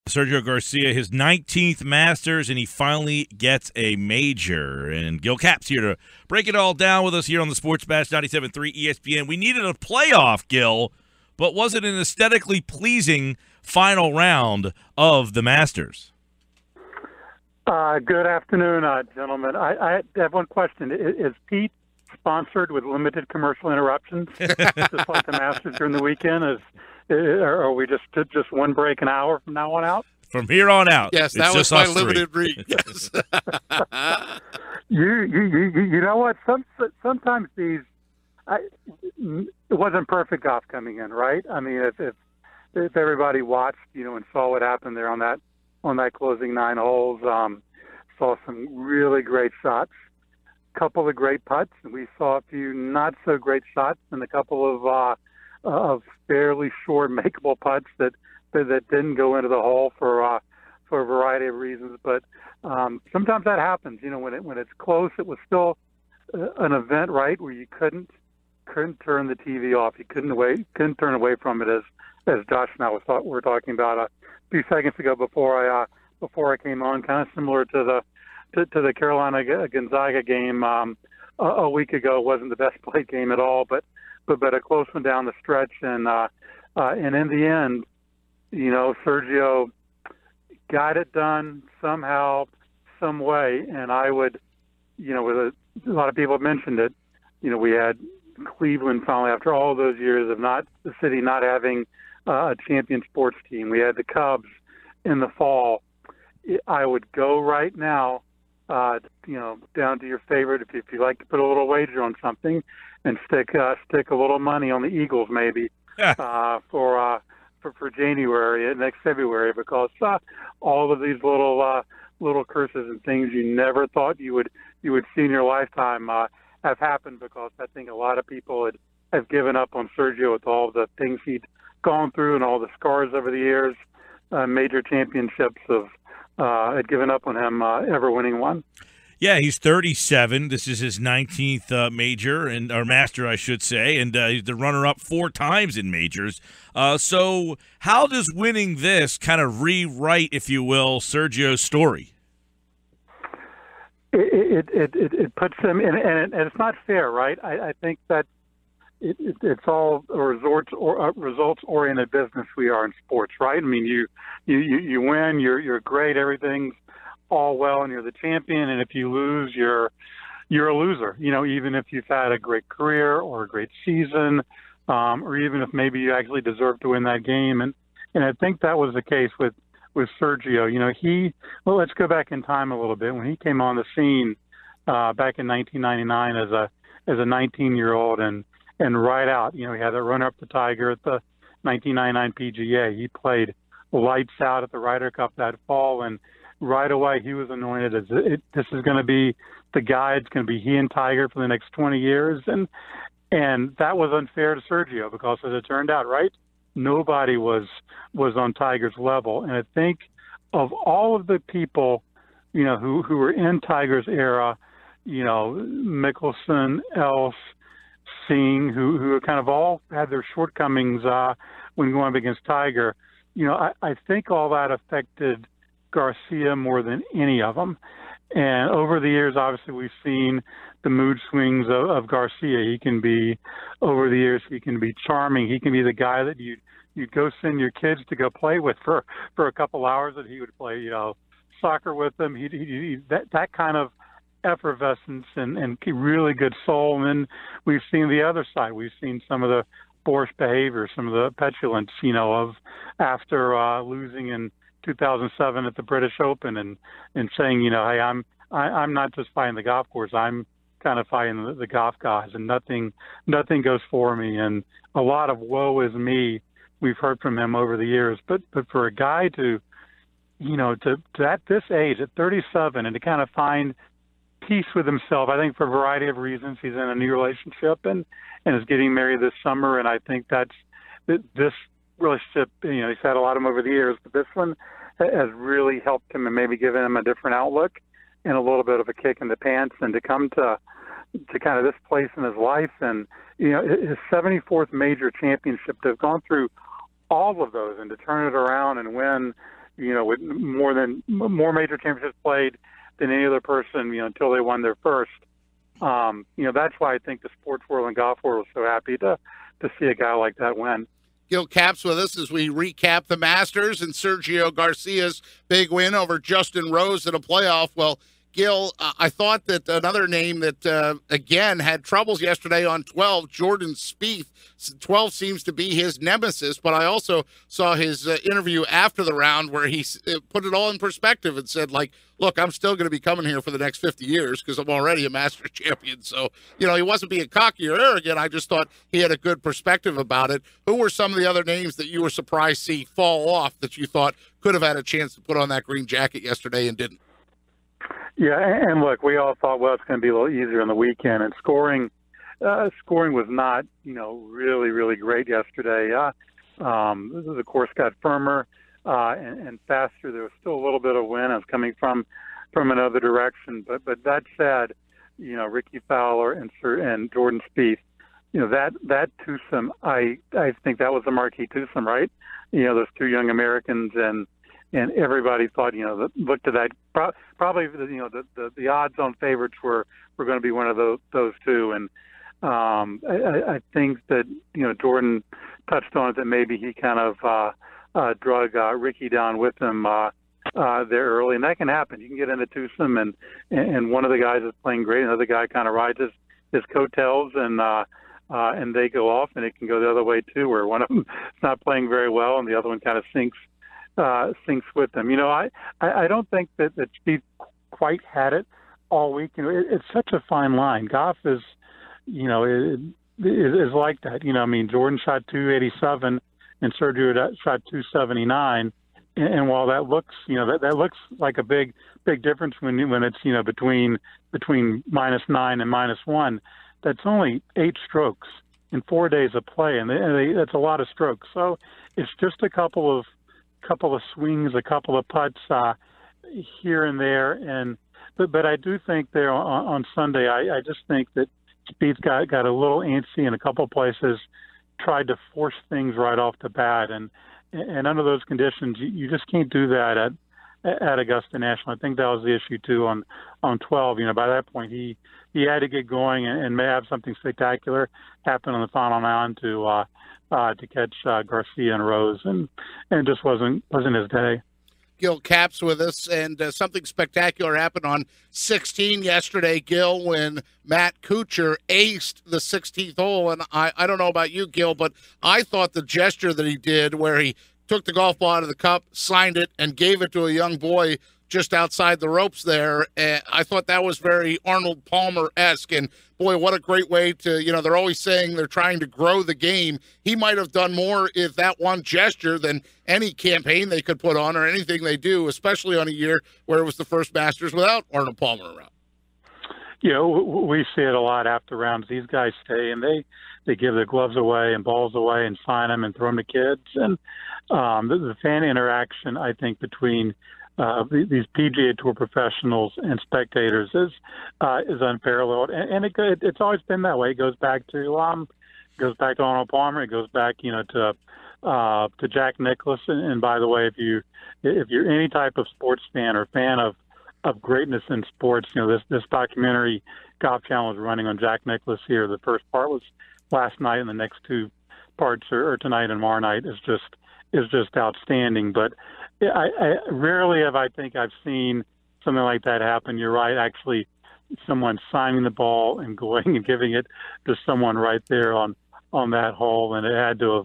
Sergio Garcia, his 19th Masters, and he finally gets a major. And Gil Capps here to break it all down with us here on the Sports Bash 97.3 ESPN. We needed a playoff, Gil, but was it an aesthetically pleasing final round of the Masters? Good afternoon, gentlemen. I have one question. Is Pete sponsored with limited commercial interruptions, just like the Masters during the weekend? Are we just one break an hour from now on out? From here on out. Yes, that was my limited read. Yes. You know what? Sometimes it wasn't perfect golf coming in, right? I mean, if everybody watched, and saw what happened there on that closing 9 holes, saw some really great shots, couple of great putts, and we saw a few not so great shots and a couple of fairly short makeable putts that didn't go into the hole for a variety of reasons. But sometimes that happens. When it's close, it was still an event, right, where you couldn't turn the TV off. You couldn't turn away from it, as Josh and I were talking about a few seconds ago before I came on. Kind of similar to the Carolina Gonzaga game a week ago. It wasn't the best played game at all, but a close one down the stretch, and in the end, Sergio got it done somehow, some way. And I would, with a lot of people have mentioned it, we had Cleveland finally, after all those years of the city not having a champion sports team. We had the Cubs in the fall. I would go right now, down to your favorite, if you like to put a little wager on something, and stick a little money on the Eagles maybe for January, next February, because all of these little curses and things you never thought you would see in your lifetime have happened, because I think a lot of people have given up on Sergio with all the things he'd gone through and all the scars over the years. Major championships had given up on him ever winning one. Yeah, he's 37. This is his 19th major, or master, I should say, and he's the runner-up 4 times in majors. So how does winning this kind of rewrite, if you will, Sergio's story? It puts him in, and it's not fair, right? I think that it's all a results-oriented business we are in sports, right? I mean, you win, you're great, everything's all well, and you're the champion. And if you lose, you're a loser. Even if you've had a great career or a great season, or even if maybe you actually deserve to win that game. And I think that was the case with Sergio. Let's go back in time a little bit. When he came on the scene back in 1999 as a 19-year-old, and right out, he had a run-up to Tiger at the 1999 PGA. He played lights out at the Ryder Cup that fall, and right away he was anointed as this is going to be the guy. It's going to be he and Tiger for the next 20 years, and that was unfair to Sergio, because as it turned out, right, nobody was on Tiger's level. And I think of all of the people, who were in Tiger's era, Mickelson, Elf, Singh, who kind of all had their shortcomings when going up against Tiger. I think all that affected Garcia more than any of them. And over the years, obviously, we've seen the mood swings of Garcia. He can be charming. He can be the guy that you'd go send your kids to go play with for a couple hours, that he would play, soccer with them. He that kind of effervescence and really good soul. And then we've seen the other side. We've seen some of the boorish behavior, some of the petulance, of after losing in 2007 at the British Open and saying, hey, I'm not just fighting the golf course, I'm kind of fighting the golf guys, and nothing goes for me, and a lot of woe is me we've heard from him over the years. But for a guy to at this age, at 37, and to kind of find peace with himself, I think for a variety of reasons. He's in a new relationship and is getting married this summer, and I think this relationship, he's had a lot of them over the years, but this one has really helped him and maybe given him a different outlook and a little bit of a kick in the pants, and to come to kind of this place in his life, and his 74th major championship, to have gone through all of those and to turn it around and win with more major championships played than any other person, until they won their first. That's why I think the sports world and golf world was so happy to see a guy like that win. Gil Capps with us as we recap the Masters and Sergio Garcia's big win over Justin Rose in a playoff. Well, Gil, I thought that another name that, again, had troubles yesterday on 12, Jordan Spieth. 12 seems to be his nemesis, but I also saw his interview after the round where he put it all in perspective and said, look, I'm still going to be coming here for the next 50 years because I'm already a Masters champion. So, he wasn't being cocky or arrogant. I just thought he had a good perspective about it. Who were some of the other names that you were surprised to see fall off that you thought could have had a chance to put on that green jacket yesterday and didn't? Yeah, and look, we all thought, well, it's going to be a little easier on the weekend, and scoring was not, really, really great yesterday. The course got firmer and faster. There was still a little bit of wind. It was coming from another direction, but that said, Ricky Fowler and Jordan Spieth, that twosome, I think that was the marquee twosome, right? Those two young Americans, and everybody thought, looked at that. Probably, the odds-on favorites were going to be one of those two. And I think that, Jordan touched on it, that maybe he kind of drug Ricky down with him there early. And that can happen. You can get into twosome, and one of the guys is playing great. Another guy kind of rides his coattails, and they go off, and it can go the other way too, where one of them is not playing very well, and the other one kind of sinks with them. I don't think that Spieth quite had it all week. It's such a fine line. Golf is, is like that. Jordan shot 287 and Sergio shot 279. And while that looks, that looks like a big difference when it's, between -9 and -1, that's only 8 strokes in 4 days of play. And that's a lot of strokes. So it's just a couple of swings, a couple of putts here and there, but I do think there on Sunday, I just think that Spieth got a little antsy in a couple of places, tried to force things right off the bat, and under those conditions, you just can't do that at Augusta National. I think that was the issue too on 12. By that point he had to get going and may have something spectacular happen on the final round to catch Garcia and Rose, and it just wasn't his day. Gil Capps with us, and something spectacular happened on 16 yesterday, Gil, when Matt Kuchar aced the 16th hole. And I don't know about you, Gil, but I thought the gesture that he did where he took the golf ball out of the cup, signed it, and gave it to a young boy just outside the ropes there, I thought that was very Arnold Palmer-esque. And boy, what a great way to, they're always saying they're trying to grow the game. He might have done more if that one gesture than any campaign they could put on or anything they do, especially on a year where it was the first Masters without Arnold Palmer around. We see it a lot after rounds. These guys stay and they give their gloves away and balls away and sign them and throw them to kids. And the fan interaction, I think, between these PGA Tour professionals and spectators is unparalleled, and it's always been that way. It goes back to Arnold Palmer. It goes back, to Jack Nicklaus. And by the way, if you're any type of sports fan or fan of greatness in sports, this documentary Golf Channel is running on Jack Nicklaus here. The first part was last night, and the next 2 parts are tonight and tomorrow night. Is just outstanding. But I rarely have I think I've seen something like that happen. You're right, actually, someone signing the ball and going and giving it to someone right there on that hole, and it had to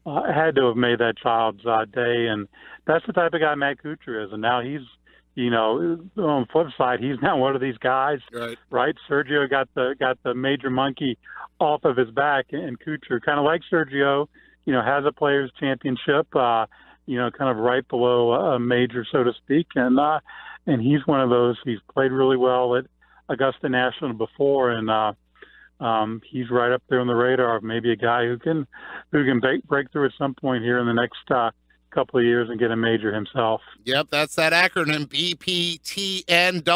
have made that child's day. And that's the type of guy Matt Kuchar is. And now he's, on the flip side, he's now one of these guys, right? Sergio got the major monkey off of his back, and Kuchar, kind of like Sergio, has a Players Championship, kind of right below a major, so to speak. And he's one of those. He's played really well at Augusta National before, and he's right up there on the radar of maybe a guy who can break through at some point here in the next couple of years and get a major himself. Yep, that's that acronym, BPTNWAM,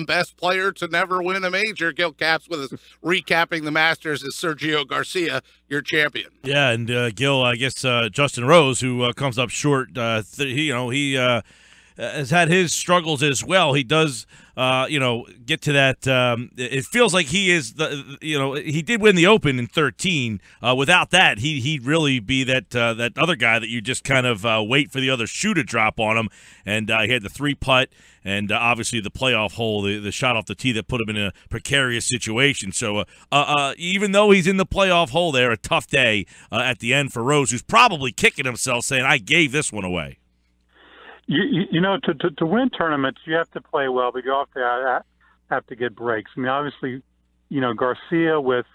best player to never win a major. Gil Capps with us recapping the Masters is Sergio Garcia, your champion. Yeah, and Gil, I guess Justin Rose, who comes up short, he has had his struggles as well. He does, get to that. It feels like he is he did win the Open in 13. Without that, he'd really be that other guy that you just kind of wait for the other shoe to drop on him. And he had the 3-putt and obviously the playoff hole, the shot off the tee that put him in a precarious situation. So even though he's in the playoff hole there, a tough day at the end for Rose, who's probably kicking himself saying, I gave this one away. To win tournaments, you have to play well, but you also have to get breaks. I mean, obviously, Garcia with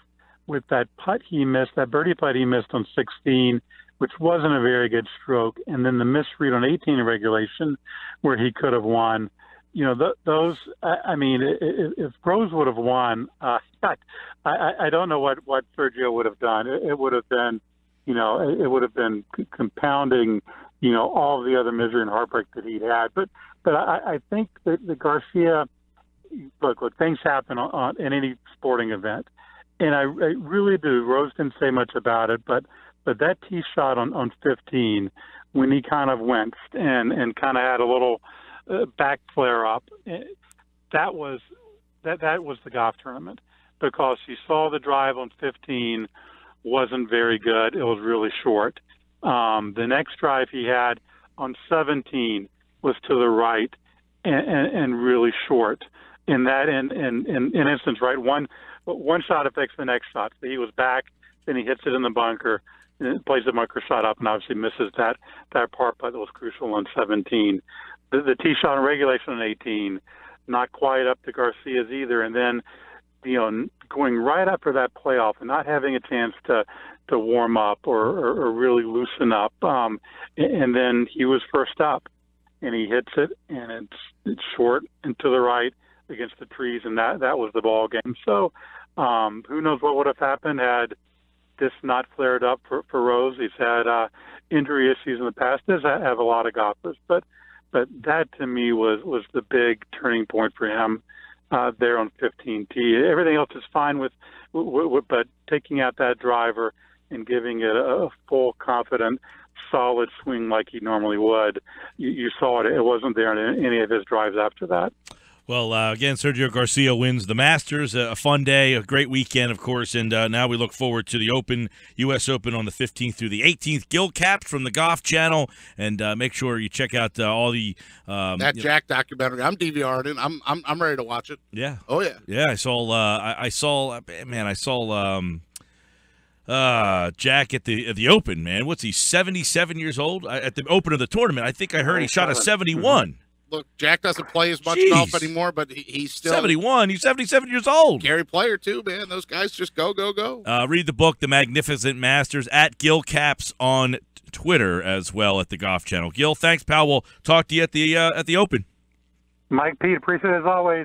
that putt he missed, that birdie putt he missed on 16, which wasn't a very good stroke, and then the misread on 18 in regulation where he could have won. Those. I mean, if Rose would have won, I don't know what Sergio would have done. It would have been, it would have been compounding, all of the other misery and heartbreak that he'd had. But I think that the Garcia, look, things happen in any sporting event, and I really do. Rose didn't say much about it, but that tee shot on 15, when he kind of winced and kind of had a little back flare up, that was the golf tournament, because you saw the drive on 15 wasn't very good. It was really short. The next drive he had on 17 was to the right and really short. In that instance, right, one shot affects the next shot. So he was back, then he hits it in the bunker, and plays the bunker shot up, and obviously misses that par putt that was crucial on 17. The tee shot in regulation on 18, not quite up to Garcia's either, and then going right after that playoff and not having a chance to warm up or really loosen up. And then he was first up, and he hits it, and it's short and to the right against the trees, and that was the ball game. So who knows what would have happened had this not flared up for Rose. He's had injury issues in the past, as have a lot of golfers. But that, to me, was the big turning point for him there on 15T. Everything else is fine with but taking out that driver and giving it a full, confident, solid swing like he normally would. You saw it. It wasn't there in any of his drives after that. Well, again, Sergio Garcia wins the Masters. A fun day, a great weekend, of course, and now we look forward to the Open, U.S. Open on the 15th through the 18th. Gil Capps from the Golf Channel, and make sure you check out all the that Jack documentary. I'm DVR'd it. I'm ready to watch it. Yeah. Oh yeah. Yeah, I saw Jack at the Open. Man, what's he? 77 years old at the Open of the tournament. I think I heard he shot a 71. Look, Jack doesn't play as much golf anymore, but he's still 71. He's 77 years old. Scary player too, man. Those guys just go. Read the book, The Magnificent Masters, at Gil Capps on Twitter as well at the Golf Channel. Gil, thanks, pal. We'll talk to you at the Open. Mike, Pete, appreciate it as always.